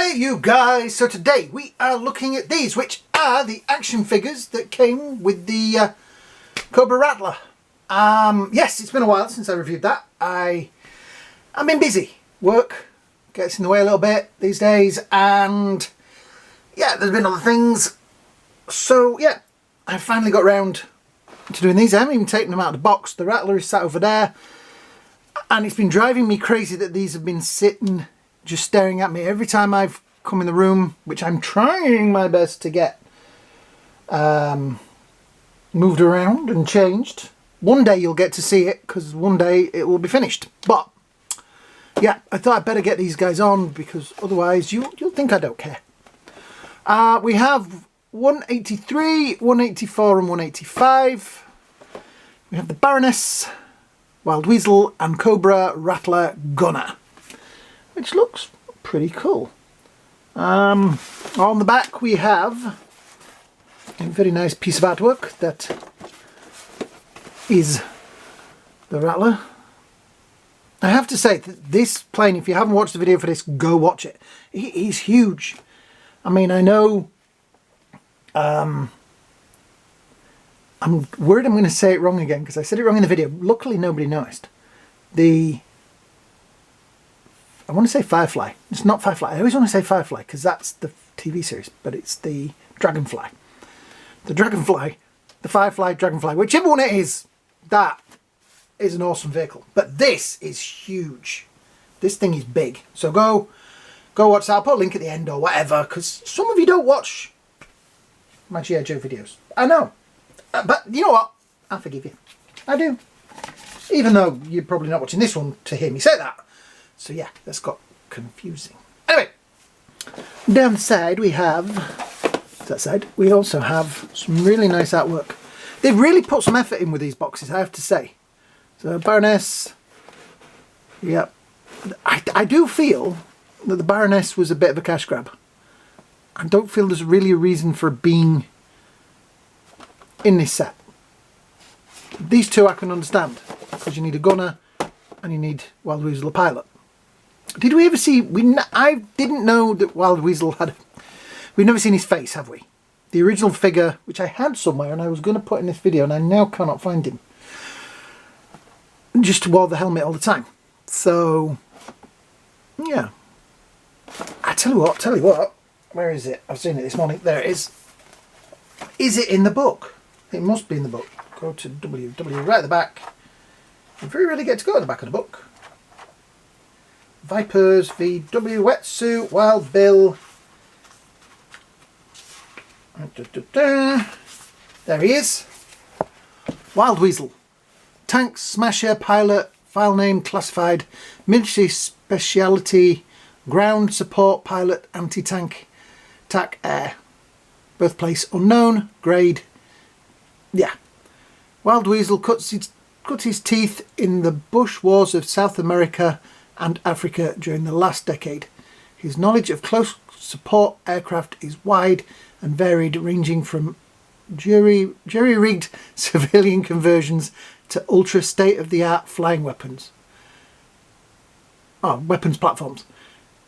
Hey you guys, so today we are looking at these, which are the action figures that came with the Cobra Rattler. Yes, it's been a while since I reviewed that. I've been busy. Work gets in the way a little bit these days, and yeah, there's been other things. So yeah, I finally got round to doing these. I haven't even taken them out of the box. The Rattler is sat over there, and it's been driving me crazy that these have been sitting just staring at me every time I've come in the room, which I'm trying my best to get moved around and changed. One day you'll get to see it, because one day it will be finished. But yeah, I thought I'd better get these guys on, because otherwise you'll think I don't care. We have 183, 184 and 185. We have the Baroness, Wild Weasel and Cobra Rattler Gunner, which looks pretty cool. On the back we have a very nice piece of artwork that is the Rattler. I have to say that this plane, if you haven't watched the video for this, go watch it. He's huge. I mean, I know I'm worried I'm going to say it wrong again, because I said it wrong in the video. Luckily nobody noticed. I want to say Firefly. It's not Firefly. I always want to say Firefly because that's the TV series, but it's the Dragonfly. The Dragonfly, the Firefly, Dragonfly, whichever one it is, that is an awesome vehicle. But this is huge. This thing is big. So go watch that. I'll put a link at the end or whatever, because some of you don't watch my G.I. Joe videos. I know. But you know what? I forgive you. I do. Even though you're probably not watching this one to hear me say that. So yeah, that's got confusing. Anyway, down the side we have, that side, we also have some really nice artwork. They've really put some effort in with these boxes, I have to say. So Baroness, yeah. I do feel that the Baroness was a bit of a cash grab. I don't feel there's really a reason for being in this set. These two I can understand, because you need a gunner and you need Wild Weasel the pilot. Did we ever see... I didn't know that Wild Weasel had... We've never seen his face, have we? The original figure, which I had somewhere and I was going to put in this video, and I now cannot find him. Just wore the helmet all the time. So, yeah. I tell you what. Where is it? I've seen it this morning. There it is. Is it in the book? It must be in the book. Go to WW right at the back. You very rarely get to go at the back of the book. Vipers, VW, Wetsuit, Wild Bill. There he is. Wild Weasel. Tank Smasher Pilot, file name classified, military speciality, ground support pilot, anti-tank, TAC air. Birthplace unknown, grade, yeah. Wild Weasel cut his teeth in the bush wars of South America and Africa during the last decade. His knowledge of close support aircraft is wide and varied, ranging from jury-rigged civilian conversions to ultra state-of-the-art flying weapons. Weapons platforms,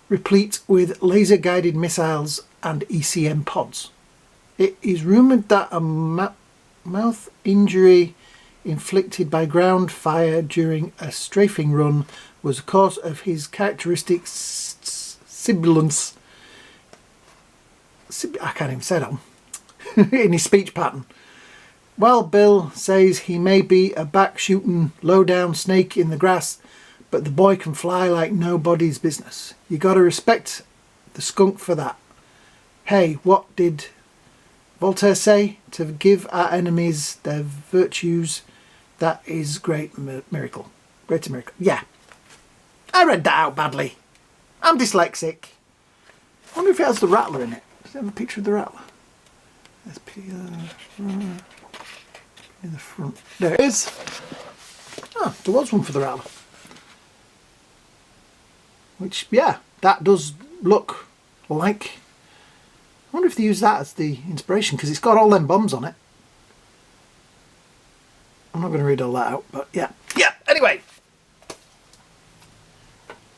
replete with laser-guided missiles and ECM pods. It is rumoured that a mouth injury inflicted by ground fire during a strafing run was the cause of his characteristic sibilance. I can't even say that one. In his speech pattern. Wild Bill says he may be a back-shooting, low-down snake in the grass, but the boy can fly like nobody's business. You gotta respect the skunk for that. Hey, what did Voltaire say? To give our enemies their virtues, that is great miracle. Greater miracle. Yeah. I read that out badly. I'm dyslexic. I wonder if it has the Rattler in it. Does it have a picture of the Rattler? In the front. There it is. Oh, there was one for the Rattler. Which, yeah, that does look like... I wonder if they use that as the inspiration, because it's got all them bombs on it. I'm not going to read all that out, but yeah. Yeah, anyway.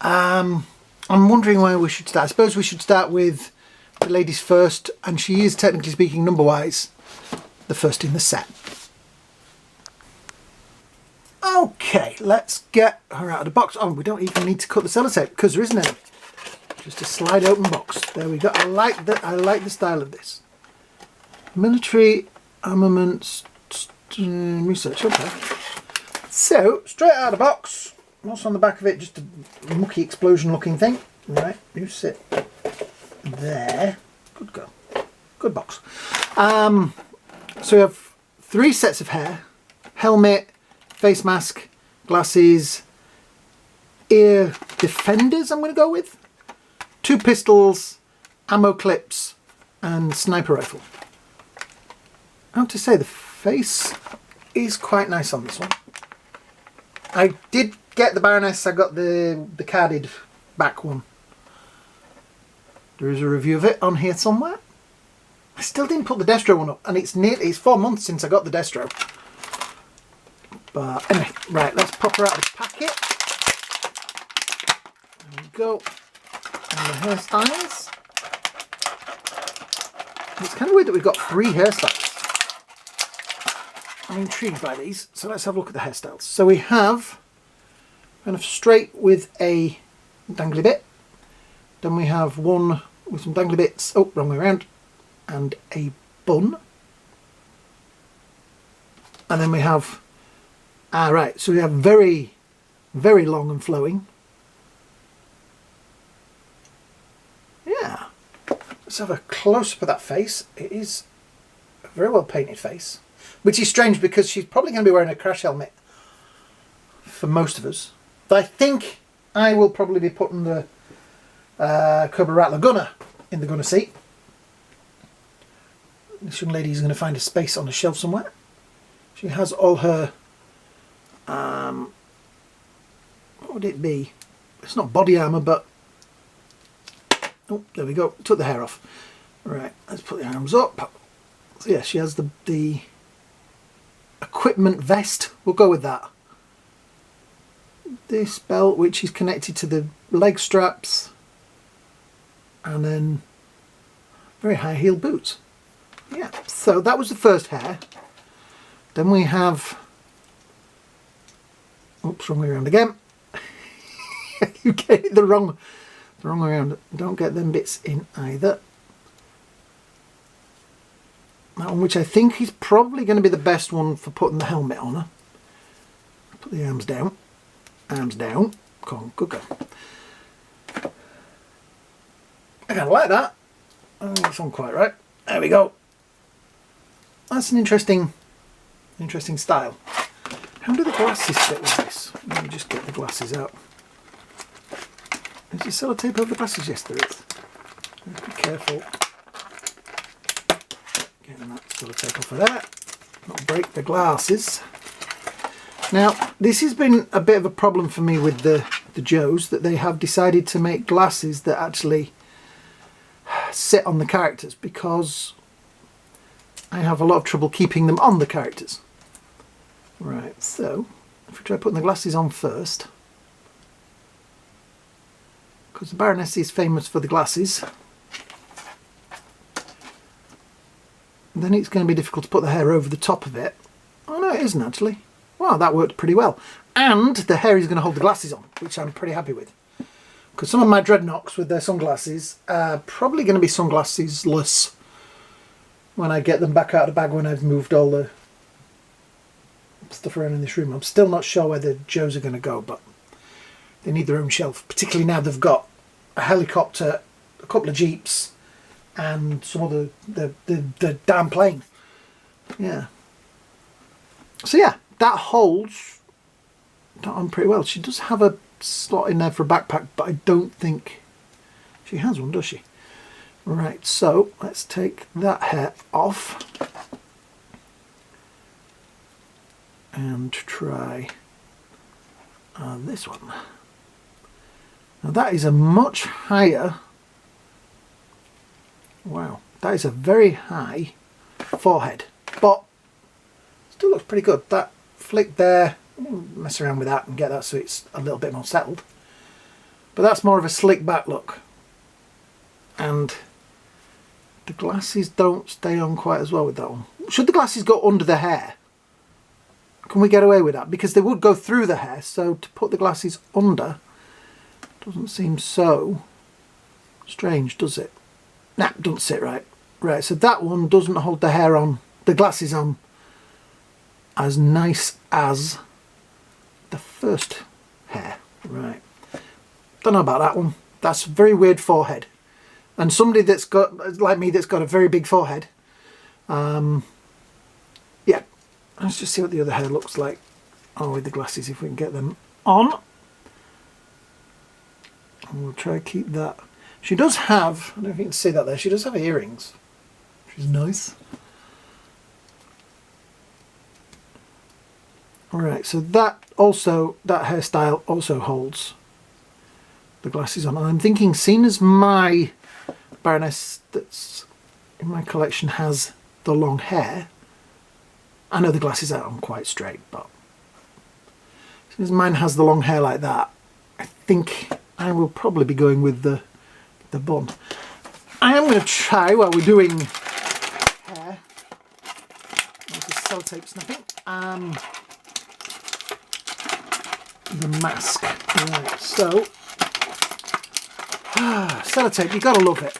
On I'm wondering where we should start. I suppose we should start with the ladies first, and she is, technically speaking, number-wise, the first in the set. Okay, let's get her out of the box. Oh, we don't even need to cut the sellotape because there isn't any. Just a slide open box. There we go. I like the style of this. Military armaments research. Okay. So, straight out of the box. What's on the back of it? Just a mucky explosion looking thing. Right, you sit there. Good girl. Good box. So we have 3 sets of hair. Helmet, face mask, glasses, ear defenders I'm going to go with. 2 pistols, ammo clips and sniper rifle. I have to say the face is quite nice on this one. I did get the Baroness, I got the carded back one. There is a review of it on here somewhere. I still didn't put the Destro one up, and it's 4 months since I got the Destro. But anyway, right, let's pop her out of the packet. There we go. And the hairstyles. It's kind of weird that we've got 3 hairstyles. I'm intrigued by these, so let's have a look at the hairstyles. So we have kind of straight with a dangly bit. Then we have one with some dangly bits, oh, wrong way around, and a bun. And then we have, right, so we have very, very long and flowing. Yeah. Let's have a close-up of that face. It is a very well painted face. Which is strange because she's probably going to be wearing a crash helmet for most of us. But I think I will probably be putting the Cobra Rattler gunner in the gunner seat. This young lady is going to find a space on the shelf somewhere. She has all her, what would it be? It's not body armour, but, oh, there we go, took the hair off. Right, let's put the arms up. So yeah, she has the equipment vest, we'll go with that. This belt, which is connected to the leg straps, and then very high heel boots. Yeah, so that was the first hair. Then we have, oops, wrong way around again. You get it the wrong way around. Don't get them bits in either. That one, which I think is probably going to be the best one for putting the helmet on her. Put the arms down. Arms down. Come on, good girl. I kind of like that. Oh, that's on quite right. There we go. That's an interesting style. How do the glasses fit with this? Let me just get the glasses out. Is there sellotape over the glasses? Yes, there is. Be careful. Getting that sellotape off of there. Not break the glasses. Now, this has been a bit of a problem for me with the Joes, that they have decided to make glasses that actually sit on the characters, because I have a lot of trouble keeping them on the characters. Right, so if we try putting the glasses on first, because the Baroness is famous for the glasses, then it's going to be difficult to put the hair over the top of it. Oh no, it isn't actually. Wow, that worked pretty well. And the hair is going to hold the glasses on, which I'm pretty happy with. Because some of my dreadnoughts with their sunglasses are probably going to be sunglasses-less when I get them back out of the bag when I've moved all the stuff around in this room. I'm still not sure where the Joes are going to go, but they need their own shelf, particularly now they've got a helicopter, a couple of jeeps, and some other the damn plane. Yeah. So yeah, that holds that on pretty well. She does have a slot in there for a backpack, but I don't think she has one, does she? Right, so let's take that hair off and try this one. Now that is a much higher, wow, that is a very high forehead, but still looks pretty good. That flick there, mess around with that and get that so it's a little bit more settled. But that's more of a slick back look. And the glasses don't stay on quite as well with that one. Should the glasses go under the hair? Can we get away with that? Because they would go through the hair, so to put the glasses under doesn't seem so strange, does it? Nah, doesn't sit right. Right, so that one doesn't hold the hair on, the glasses on, as nice as the first hair. Right. Don't know about that one. That's a very weird forehead. And somebody that's got, like me, that's got a very big forehead. Yeah. Let's just see what the other hair looks like. Oh, with the glasses, if we can get them on. And we'll try to keep that. She does have, I don't know if you can see that there, she does have earrings, which is nice. Alright, so that hairstyle also holds the glasses on. And I'm thinking, seeing as my Baroness that's in my collection has the long hair, I know the glasses are on quite straight, but since mine has the long hair like that, I think I will probably be going with the bun. I am going to try, while we're doing hair, the sellotape snapping, the mask. Right, so sellotape, you gotta love it.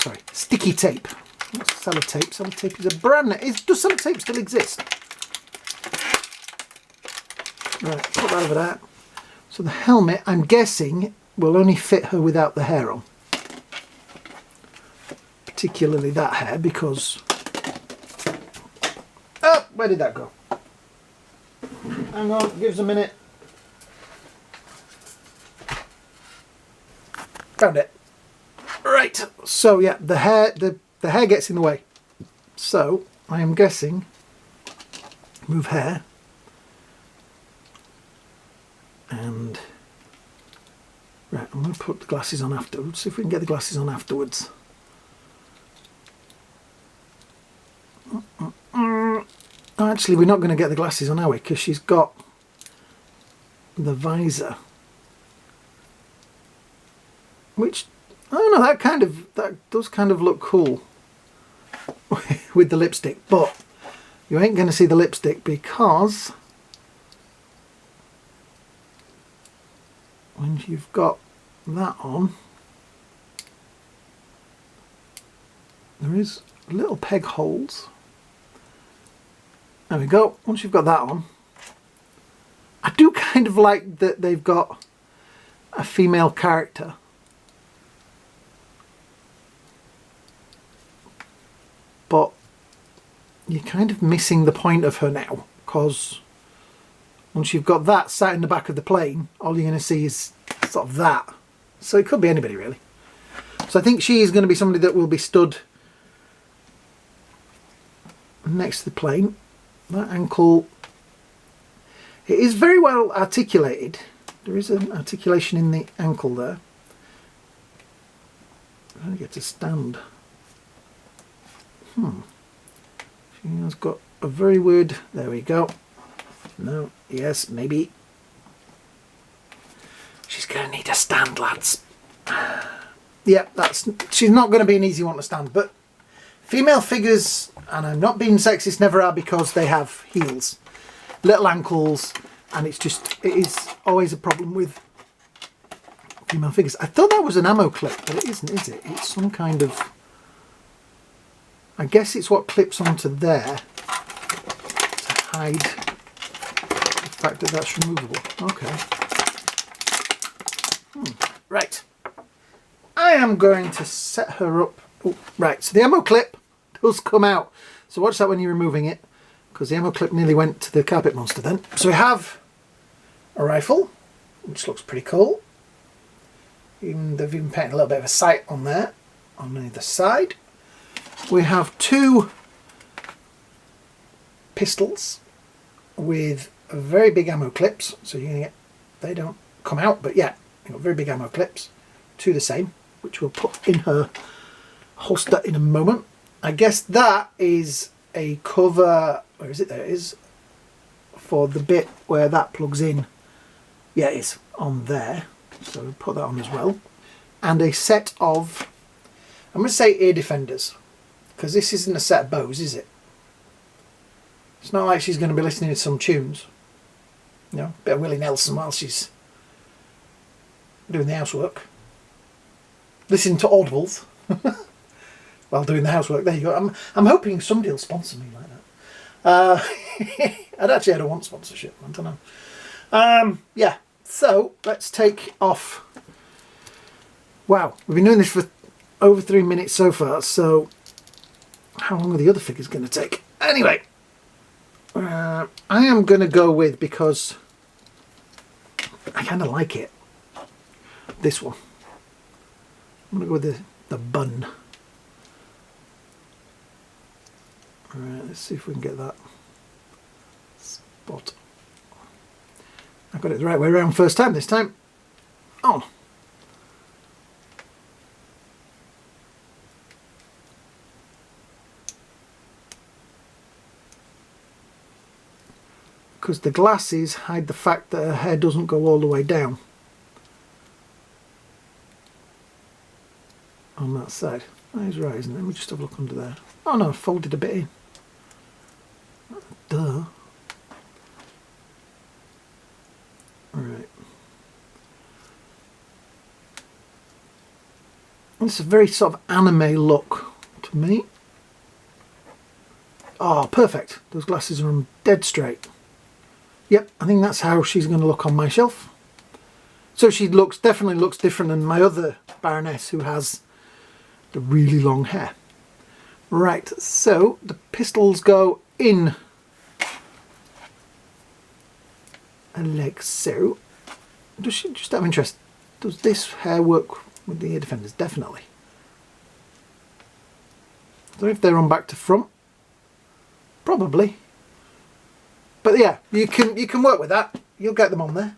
Sorry, sticky tape. What's sellotape? Sellotape is a brand. Does sellotape still exist? Right, put that over there. So the helmet, I'm guessing, will only fit her without the hair on. Particularly that hair, because... Oh, where did that go? Hang on, give us a minute. Found it. Right, so yeah, the hair gets in the way. So, I am guessing, move hair. And right, I'm going to put the glasses on afterwards. See if we can get the glasses on afterwards. Actually, we're not going to get the glasses on, are we? Because she's got the visor, which I don't know. That does kind of look cool with the lipstick, but you ain't going to see the lipstick because when you've got that on, there is little peg holes. There we go. Once you've got that on, I do kind of like that they've got a female character. But you're kind of missing the point of her now, because once you've got that sat in the back of the plane, all you're going to see is sort of that. So it could be anybody really. So I think she is going to be somebody that will be stood next to the plane. That ankle, it is very well articulated. There is an articulation in the ankle there. I don't get to stand. She has got a very weird, there we go. No, yes, maybe. She's going to need a stand, lads. Yeah, she's not going to be an easy one to stand, but female figures, and I'm not being sexist, never are, because they have heels, little ankles, and it is always a problem with female figures. I thought that was an ammo clip, but it isn't, is it? It's some kind of, I guess it's what clips onto there to hide the fact that that's removable. Okay. Right. I am going to set her up. Oh, right, so the ammo clip does come out. So watch that when you're removing it, because the ammo clip nearly went to the carpet monster then. So we have a rifle, which looks pretty cool. They've even painted a little bit of a sight on there, on either side. We have two pistols with very big ammo clips. So you're going to get, they don't come out, but yeah, you've got very big ammo clips. Two the same, which we'll put in her holster in a moment. I guess that is a cover, where is it? There it is, for the bit where that plugs in Yeah, it is on there. So we'll put that on as well. And a set of, I'm going to say ear defenders, because this isn't a set of bows, is it? It's not like she's going to be listening to some tunes. You know, a bit of Willie Nelson while she's doing the housework. Listening to audibles while doing the housework. There you go. I'm hoping somebody will sponsor me like that. I don't want sponsorship. I don't know. Yeah. So let's take off. Wow, we've been doing this for over 3 minutes so far. So how long are the other figures going to take? Anyway, I am going to go with, because I kind of like it, this one. I'm going to go with the bun. Alright, let's see if we can get that spot. I got it the right way around first time this time. On. Because the glasses hide the fact that her hair doesn't go all the way down on that side. That is right, isn't it? Let me just have a look under there. Oh no, I folded a bit in. Duh. Alright. It's a very sort of anime look to me. Oh, perfect. Those glasses are on dead straight. Yep, I think that's how she's going to look on my shelf. So she definitely looks different than my other Baroness, who has the really long hair. Right, so the pistols go in like so. Does she, just out of interest, does this hair work with the ear defenders? Definitely. I don't know if they're on back to front. Probably. But yeah, you can work with that. You'll get them on there.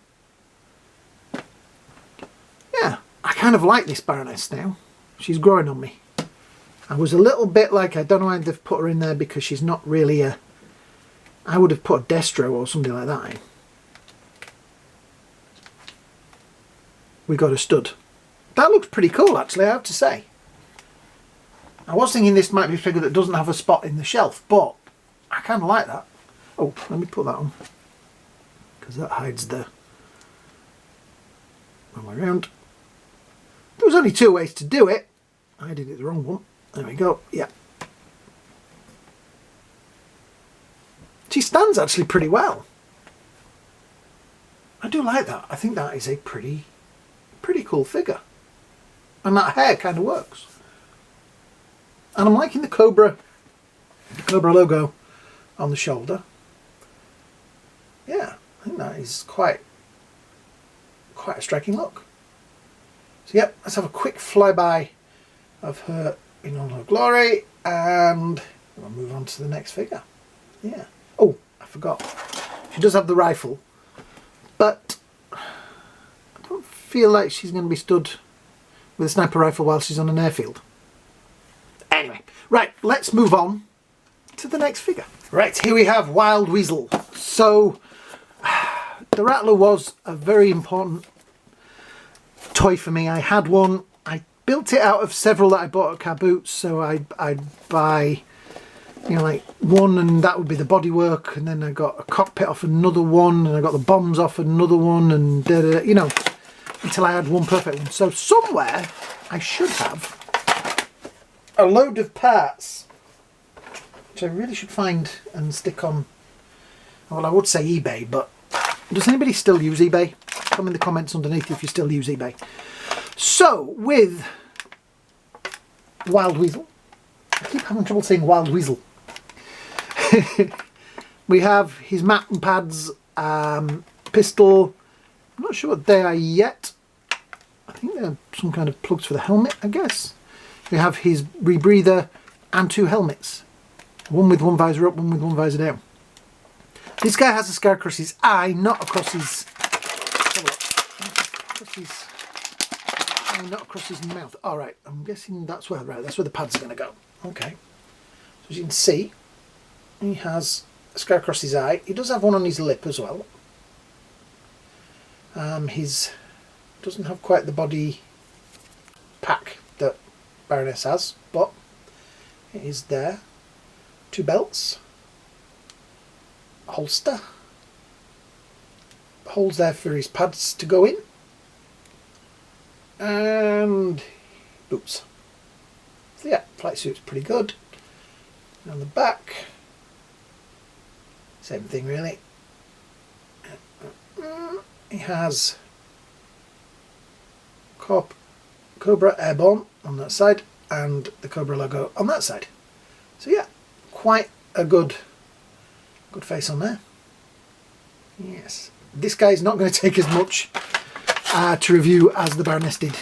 Yeah, I kind of like this Baroness now. She's growing on me. I was a little bit like, I don't know why they've put her in there, because she's not really a... I would have put a Destro or something like that in. We got a stud. That looks pretty cool, actually, I have to say. I was thinking this might be a figure that doesn't have a spot in the shelf, but I kind of like that. Oh, let me put that on, because that hides the wrong way around. There was only 2 ways to do it. I did it the wrong one. There we go. Yeah. She stands actually pretty well. I do like that. I think that is a pretty cool figure. And that hair kind of works. And I'm liking the Cobra logo on the shoulder. Yeah, I think that is quite a striking look. So yep, let's have a quick flyby of her in all her glory, and we'll move on to the next figure. Yeah. Oh, I forgot. She does have the rifle, but I don't feel like she's going to be stood with a sniper rifle while she's on an airfield. Anyway, right, let's move on to the next figure. Right, here we have Wild Weasel. So, the Rattler was a very important toy for me. I had one. I built it out of several that I bought at Car Boots. So I'd buy, you know, like one, and that would be the bodywork, and then I got a cockpit off another one, and I got the bombs off another one, and you know, until I had one perfect one. So somewhere I should have a load of parts, which I really should find and stick on. Well, I would say eBay, but does anybody still use eBay? Come in the comments underneath if you still use eBay. So, with Wild Weasel, I keep having trouble saying Wild Weasel. We have his mat and pads, pistol. I'm not sure what they are yet. I think they're some kind of plugs for the helmet, I guess. We have his rebreather and 2 helmets. One with one visor up, one with one visor down. This guy has a scar across his eye, not across his... not across his mouth. Alright, I'm guessing that's where the pads are going to go. Okay. So as you can see, he has a scar across his eye. He does have one on his lip as well. His doesn't have quite the body pack that Baroness has, but it is there. 2 belts, holster, holes there for his pads to go in, and boots. So yeah, flight suit's pretty good. And on the back, same thing really. He has Cobra Airborne on that side and the Cobra logo on that side. So yeah, quite a good face on there. Yes, this guy is not going to take as much to review as the Baroness did.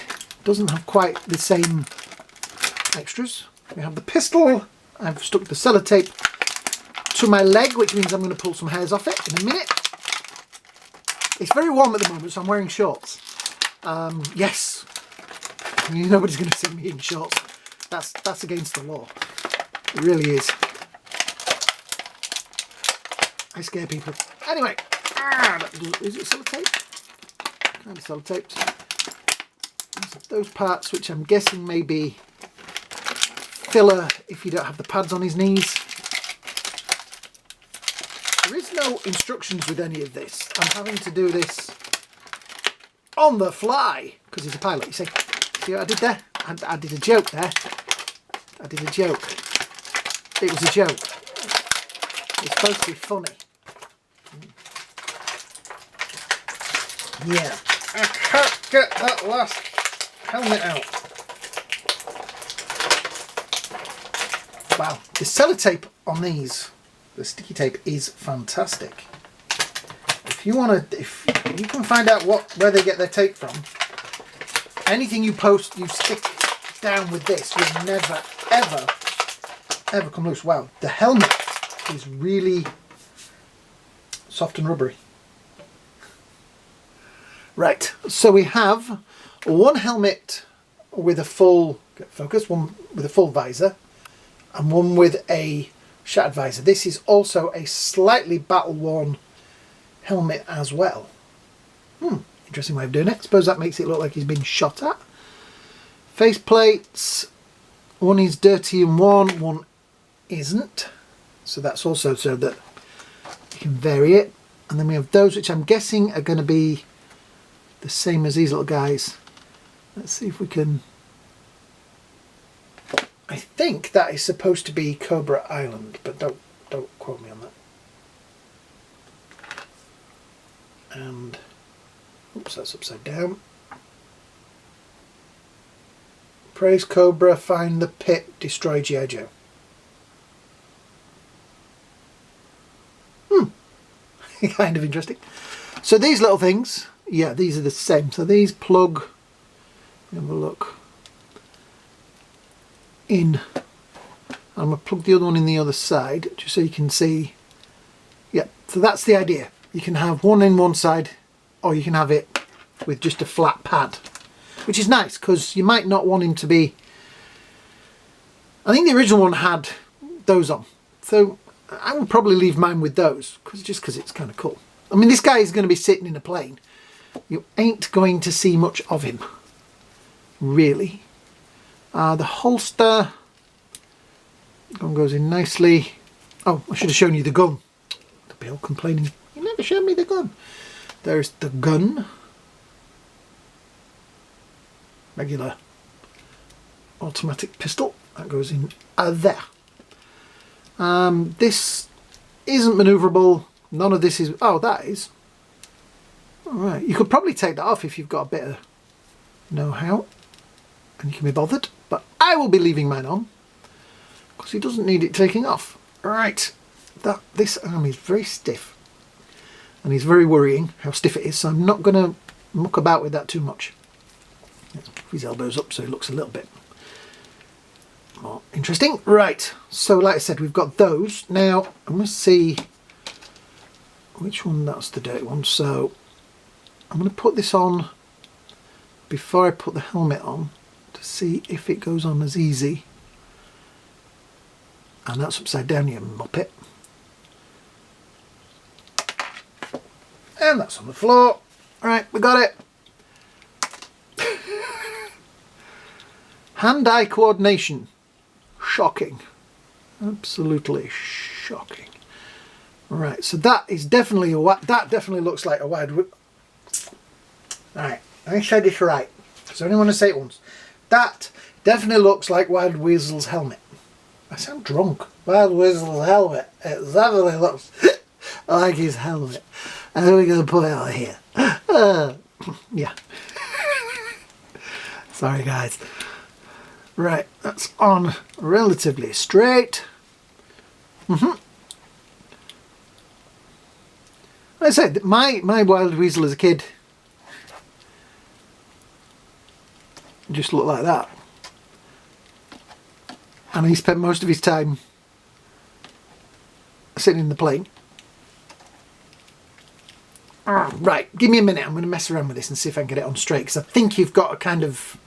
Doesn't have quite the same extras. We have the pistol. I've stuck the sellotape to my leg, which means I'm going to pull some hairs off it in a minute. It's very warm at the moment, so I'm wearing shorts. Yes, nobody's going to see me in shorts. That's against the law. It really is. I scare people. Anyway, is it sellotape? Kind of sellotaped. Those parts, which I'm guessing may be filler if you don't have the pads on his knees. There is no instructions with any of this. I'm having to do this on the fly because he's a pilot. You see what I did there? I did a joke there. I did a joke. It was a joke. It's supposed to be funny. Yeah. I can't get that last helmet out. Wow. The sellotape on these, the sticky tape, is fantastic. If you you can find out where they get their tape from, anything you post, you stick down with this will never, ever come loose. Wow, the helmet is really soft and rubbery. Right, so we have one helmet with a full, get focus, one with a full visor and one with a shattered visor. This is also a slightly battle-worn helmet as well. Interesting way of doing it. Suppose that makes it look like he's been shot at. Face plates, one is dirty and one isn't. So that's also so that you can vary it. And then we have those which I'm guessing are going to be the same as these little guys. Let's see if we can... I think that is supposed to be Cobra Island, but don't quote me on that. And oops, that's upside down. Praise Cobra, find the pit, destroy G.I. Joe. Kind of interesting. So these little things, yeah, these are the same. So these plug, have a look, in. I'm going to plug the other one in the other side, just so you can see. Yeah, so that's the idea. You can have one in one side, or you can have it with just a flat pad, which is nice because you might not want him to be... I think the original one had those on, so I would probably leave mine with those, because it's kind of cool. I mean, this guy is going to be sitting in a plane. You ain't going to see much of him, really. The holster, gun goes in nicely. Oh, I should have shown you the gun. They'll be all complaining, you never showed me the gun. There's the gun. Regular automatic pistol. That goes in there. This isn't manoeuvrable. None of this is... Oh, that is. Alright, you could probably take that off if you've got a bit of know-how and you can be bothered, but I will be leaving mine on because he doesn't need it taking off. Right, this arm is very stiff and it's very worrying how stiff it is, so I'm not going to muck about with that too much. Let's move his elbows up so he looks a little bit more interesting. Right, so like I said, we've got those. Now I'm going to see which one, that's the dirty one, so I'm going to put this on before I put the helmet on to see if it goes on as easy. And that's upside down, you muppet. And that's on the floor. Right, we got it. Hand-eye coordination. Shocking. Absolutely shocking. Right, so that is definitely that definitely looks like a wide. Alright, let me say this right. So I only want to say it once. That definitely looks like Wild Weasel's helmet. I sound drunk. Wild Weasel's helmet. It definitely looks like his helmet. And then we're going to put it on here. Yeah. Sorry guys. Right, that's on relatively straight. Like I said, my Wild Weasel as a kid just looked like that. And he spent most of his time sitting in the plane. Right, give me a minute. I'm going to mess around with this and see if I can get it on straight, because I think you've got a kind of...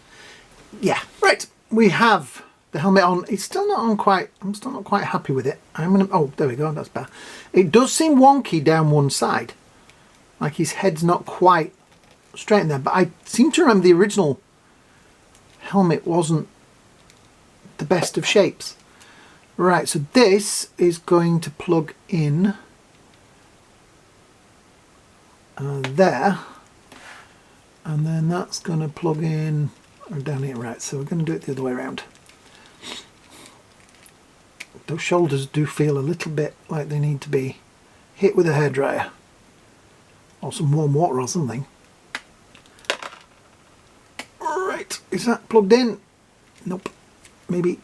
Yeah, right. We have the helmet on. It's still not on quite... I'm still not quite happy with it. I'm going to... Oh, there we go. That's better. It does seem wonky down one side. Like his head's not quite straight in there. But I seem to remember the original helmet wasn't the best of shapes. Right, so this is going to plug in there, and then that's going to plug in down here. Right, so we're going to do it the other way around. Those shoulders do feel a little bit like they need to be hit with a hairdryer or some warm water or something. Right, is that plugged in? Nope. Maybe.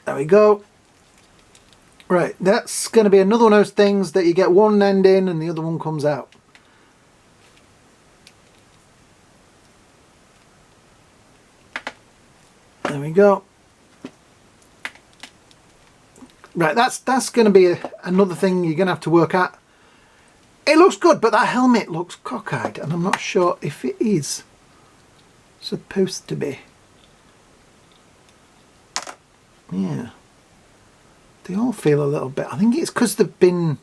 There we go. Right, that's going to be another one of those things that you get one end in and the other one comes out. There we go. Right, that's going to be another thing you're going to have to work at. It looks good, but that helmet looks cockeyed, and I'm not sure if it is supposed to be. Yeah. They all feel a little bit... I think it's because they've been...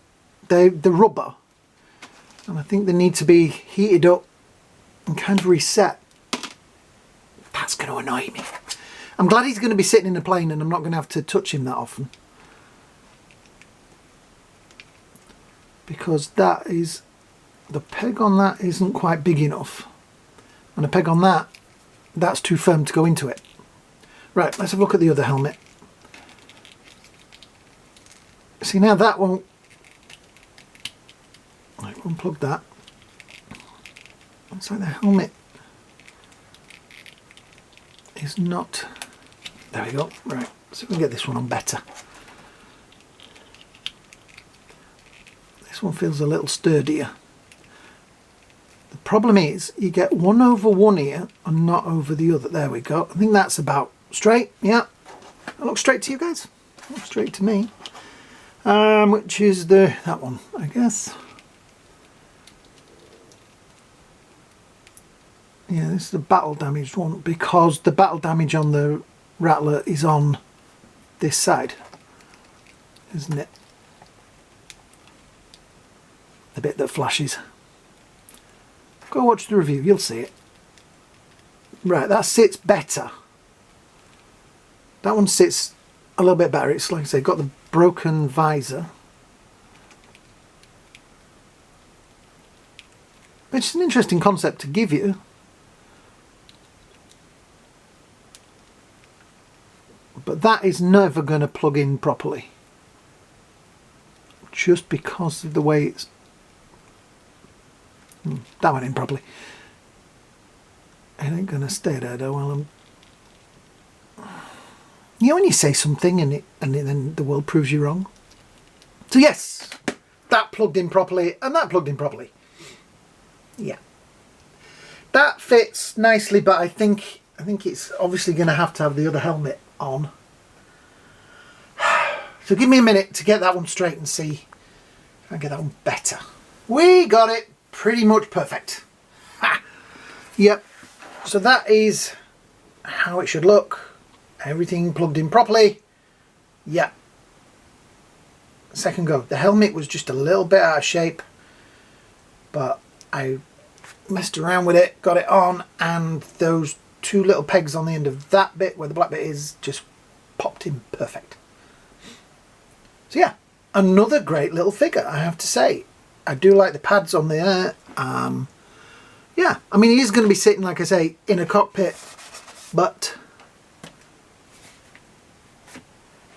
the rubber. And I think they need to be heated up and kind of reset. That's going to annoy me. I'm glad he's going to be sitting in a plane and I'm not going to have to touch him that often. Because that is... the peg on that isn't quite big enough. And the peg on that, that's too firm to go into it. Right, let's have a look at the other helmet. See, now that won't... Right, unplug that. Looks like the helmet is not... There we go. Right, so we can get this one on better. This one feels a little sturdier. The problem is you get one over one ear and not over the other. There we go. I think that's about straight. Yeah. That looks straight to you guys. That looks straight to me. Which is that one, I guess. Yeah, this is the battle damaged one because the battle damage on the Rattler is on this side, isn't it? The bit that flashes. Go watch the review, you'll see it. Right, that sits better. That one sits a little bit better. It's like I say, got the broken visor. It's an interesting concept to give you. But that is never going to plug in properly. Just because of the way it's... that went in properly. It ain't going to stay there though while I'm... You know when you say something and then the world proves you wrong? So yes, that plugged in properly and that plugged in properly. Yeah. That fits nicely, but I think it's obviously going to have the other helmet on. So give me a minute to get that one straight and see if I can get that one better. We got it pretty much perfect. Ha! Yep. So that is how it should look. Everything plugged in properly. Yep. second go. The helmet was just a little bit out of shape, but I messed around with it, got it on, and those two little pegs on the end of that bit where the black bit is just popped in perfect. So yeah, another great little figure, I have to say. I do like the pads on there. Yeah, I mean, he is going to be sitting, like I say, in a cockpit, but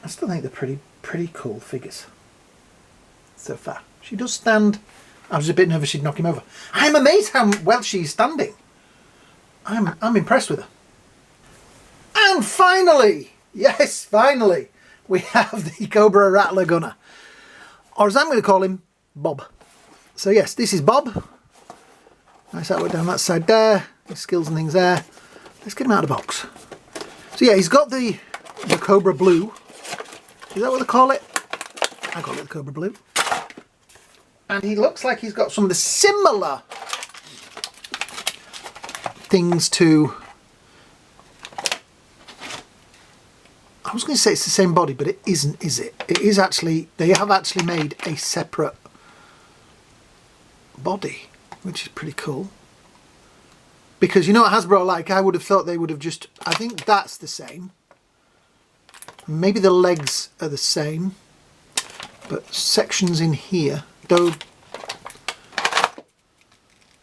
I still think they're pretty cool figures so far. She does stand. I was a bit nervous she'd knock him over. I'm amazed how well she's standing. I'm impressed with her. And finally, yes, finally, we have the Cobra Rattler gunner, or as I'm going to call him, Bob. So yes, this is Bob. Nice artwork down that side there. His skills and things there. Let's get him out of the box. So yeah, he's got the Cobra Blue. Is that what they call it? I call it the Cobra Blue. And he looks like he's got some of the similar things to... I was going to say it's the same body, but it isn't, is it? It is actually... They have actually made a separate body, which is pretty cool. Because you know what Hasbro are like? I would have thought they would have just... I think that's the same. Maybe the legs are the same. But sections in here... Though...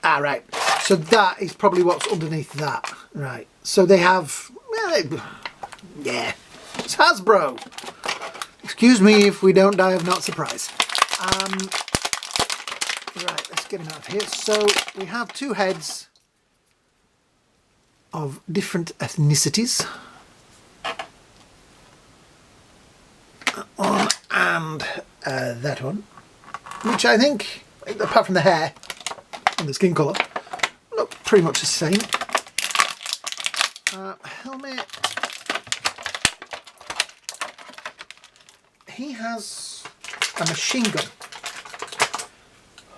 Ah, right. So that is probably what's underneath that. Right. So they have... Yeah. It's Hasbro. Excuse me if we don't die of not surprise. Right, let's get him out of here. So we have two heads of different ethnicities. That one and that one. Which I think, apart from the hair and the skin colour, look pretty much the same. Helmet. He has a machine gun.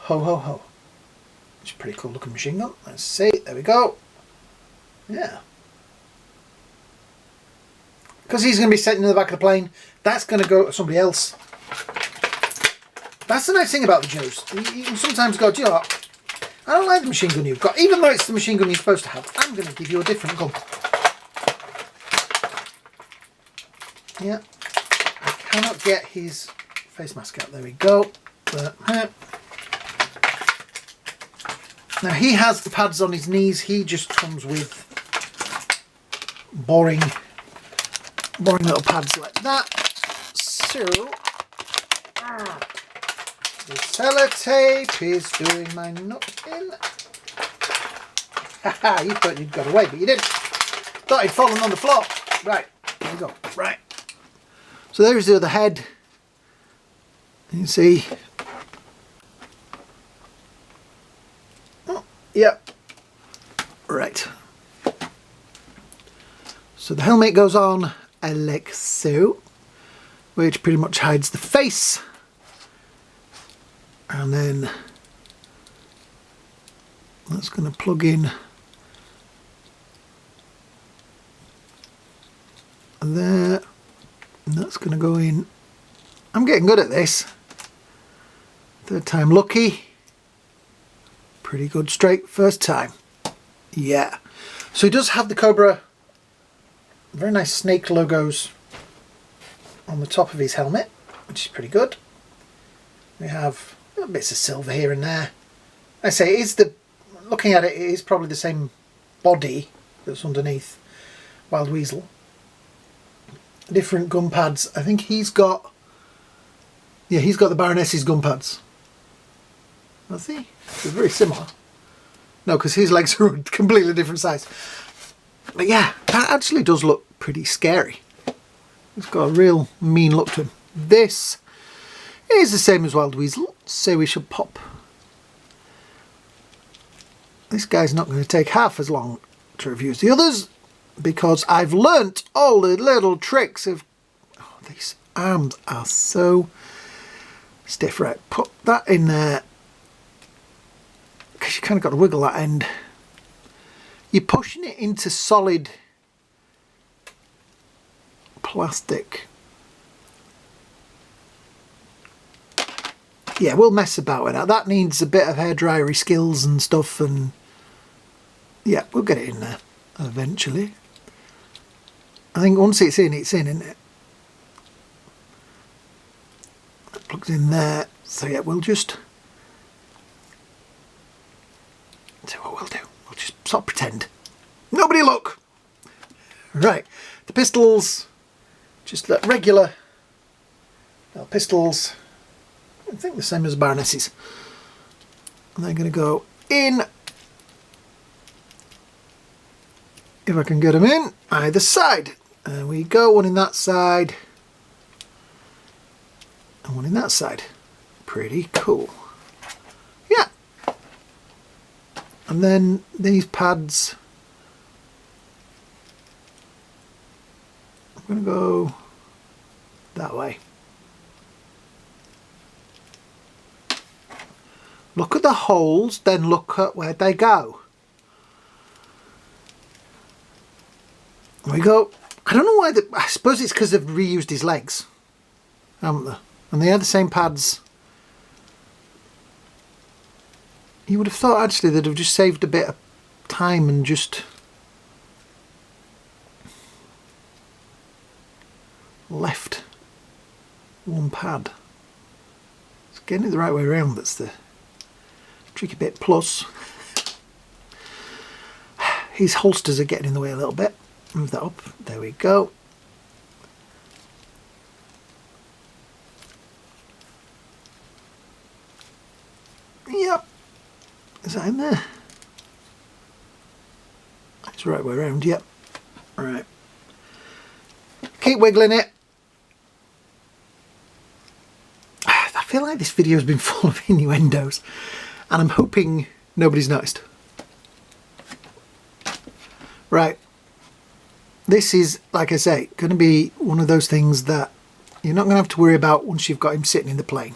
Ho ho ho. It's a pretty cool looking machine gun. Let's see. There we go. Yeah. Because he's going to be sitting in the back of the plane, that's going to go to somebody else. That's the nice thing about the Joes. You can sometimes go, do you know what? I don't like the machine gun you've got. Even though it's the machine gun you're supposed to have, I'm going to give you a different gun. Yeah. I cannot get his face mask out. There we go. Now he has the pads on his knees. He just comes with boring little pads like that. So the sellotape is doing my nut in. Haha, you thought you'd got away, but you didn't. Thought he'd fallen on the floor. Right, there we go. Right. So there's the other head. You can see. Oh, yep. Right. So the helmet goes on like so, which pretty much hides the face. And then that's going to plug in there, and that's going to go in. I'm getting good at this. Third time lucky. Pretty good straight first time. Yeah. So he does have the Cobra, very nice snake logos on the top of his helmet, which is pretty good. We have bits of silver here and there. I say, it is the, looking at it, it is probably the same body that's underneath Wild Weasel. Different gun pads. I think he's got, yeah, he's got the Baroness's gun pads. Has he? They're very similar. No, because his legs are a completely different size. But yeah, that actually does look pretty scary. It's got a real mean look to him. This is the same as Wild Weasel, so we should pop. This guy's not going to take half as long to review as the others, because I've learnt all the little tricks of... Oh, these arms are so stiff. Right, put that in there, because you kind of got to wiggle that end. You're pushing it into solid plastic. yeah, we'll mess about with that. That needs a bit of hairdryery skills and stuff, and yeah, we'll get it in there eventually. I think once it's in, isn't it? That plugs in there. So yeah, we'll just... So what we'll do, we'll just sort of pretend. Nobody look! Right, the pistols, just like regular pistols. I think the same as Baroness's. And they're going to go in. If I can get them in, either side. There we go, one in that side. And one in that side. Pretty cool. Yeah. And then these pads. I'm going to go that way. Look at the holes, then look at where they go. There we go. I don't know why, I suppose it's because they've reused his legs, haven't they? And they are the same pads. You would have thought actually they'd have just saved a bit of time and just left one pad. It's getting it the right way around that's the tricky bit. Plus his holsters are getting in the way a little bit. Move that up, there we go. Yep, is that in there? It's the right way around, yep. Alright, keep wiggling it. I feel like this video has been full of innuendos, and I'm hoping nobody's noticed. Right, this is, like I say, going to be one of those things that you're not going to have to worry about once you've got him sitting in the plane.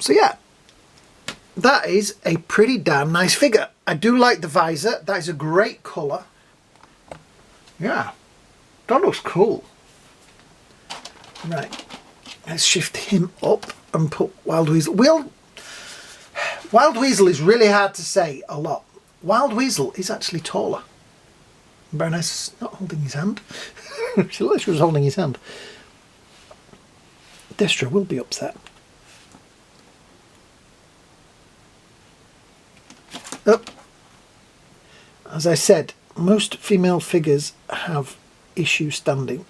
So yeah, that is a pretty damn nice figure. I do like the visor. That is a great colour. Yeah, that looks cool. Right, let's shift him up and put Wild Weasel. Wild Weasel is really hard to say a lot. Wild Weasel is actually taller. Baroness not holding his hand. She looks like she was holding his hand. Destra will be upset. Oh. As I said, most female figures have issue standing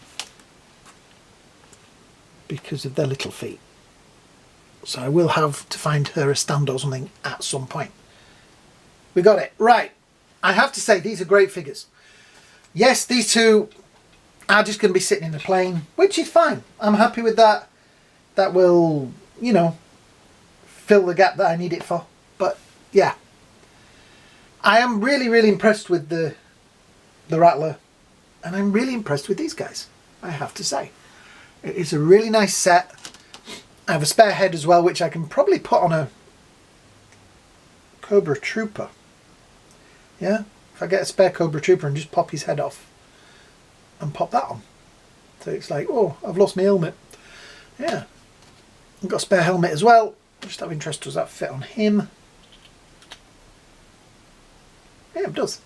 because of their little feet. So I will have to find her a stand or something at some point. We got it. Right. I have to say, these are great figures. Yes, these two are just going to be sitting in the plane, which is fine. I'm happy with that. That will, you know, fill the gap that I need it for. But, yeah. I am really, really impressed with the Rattler. And I'm really impressed with these guys, I have to say. It is a really nice set. I have a spare head as well, which I can probably put on a Cobra Trooper. Yeah, if I get a spare Cobra Trooper and just pop his head off and pop that on. So it's like, oh, I've lost my helmet. Yeah. I've got a spare helmet as well. Just out of interest, does that fit on him? Yeah, it does.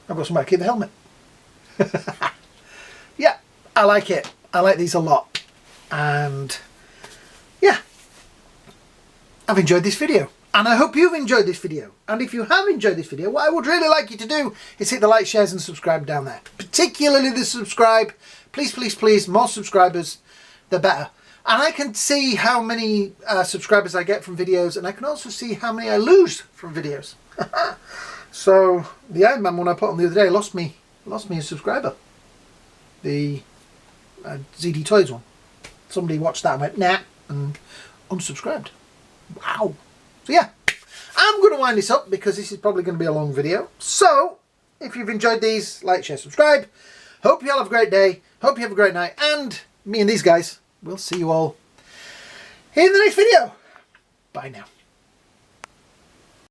I've got somewhere to keep the helmet. Yeah, I like it. I like these a lot. And yeah, I've enjoyed this video. And I hope you've enjoyed this video. And if you have enjoyed this video, what I would really like you to do is hit the like, shares and subscribe down there. Particularly the subscribe. Please, please, please, more subscribers, the better. And I can see how many subscribers I get from videos, and I can also see how many I lose from videos. So the Iron Man one I put on the other day lost me a subscriber. The ZD Toys one. Somebody watched that and went, nah, and unsubscribed. Wow. So yeah, I'm going to wind this up because this is probably going to be a long video. So, if you've enjoyed these, like, share, subscribe. Hope you all have a great day. Hope you have a great night. And me and these guys will see you all in the next video. Bye now.